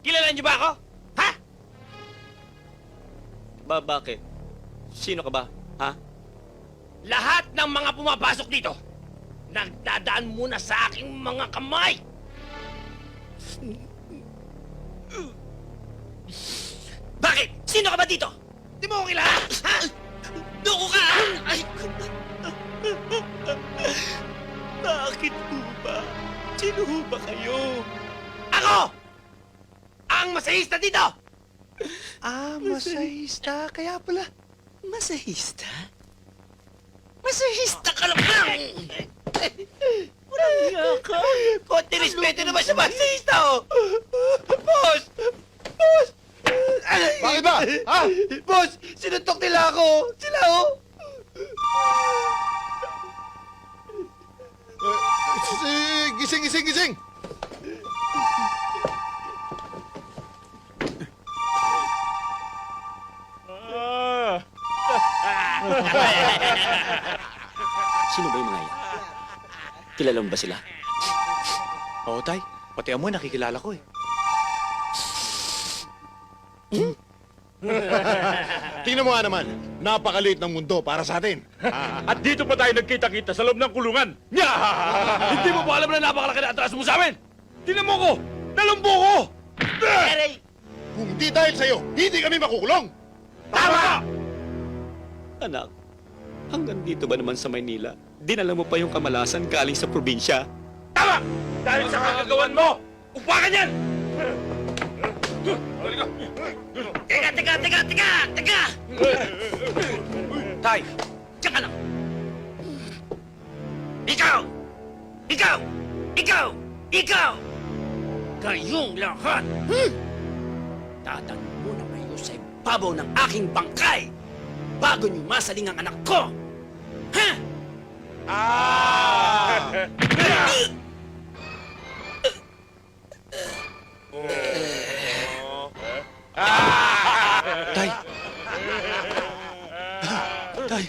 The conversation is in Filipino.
Kilala niyo ba ako? Ha? Bakit? Sino ka ba? Ha? Lahat ng mga pumapasok dito, nagdadaan muna sa aking mga kamay! Bakit? Sino ka ba dito? Di mo ko kilala? Ha? Duko ka! Ay! Bakit po ba? Sino ho ba kayo? Ako! Ang masahista dito! Masahista. Kaya pala, masahista? Masahista ka lang! Walang hiya ka! Konti respeto naman sa masahista, oh! Boss! Boss! Bakit ba? Ha? Boss! Sinuntok nila ako! Sila, oh! Gising, gising, gising! Sino ba yung mga yan? Kilala mo ba sila? Oo, Tay. Pati amoy nakikilala ko eh. Tingnan mo nga naman, napakaliit ng mundo para sa atin. At dito pa tayo nagkita-kita sa loob ng kulungan. Hindi mo ba alam na napakalaki na atraso mo sa amin? Tinan mo ko! Nalumbo ko! Aray! Kung di dahil sa'yo, hindi kami makukulong! Tama! Anak, hanggang dito ba naman sa Maynila? Dinala mo pa yung kamalasan galing sa probinsya? Tama! Dahil sa kagagawan mo, upakan yan! Teka! Tay! Diyan ka lang! Ikaw! Ikaw! Ikaw! Ikaw! Kayong lahat! Dadaan muna kayo sa ibabaw ng aking bangkay bago niyo masaling ang anak ko! Ha? Tay! Tay!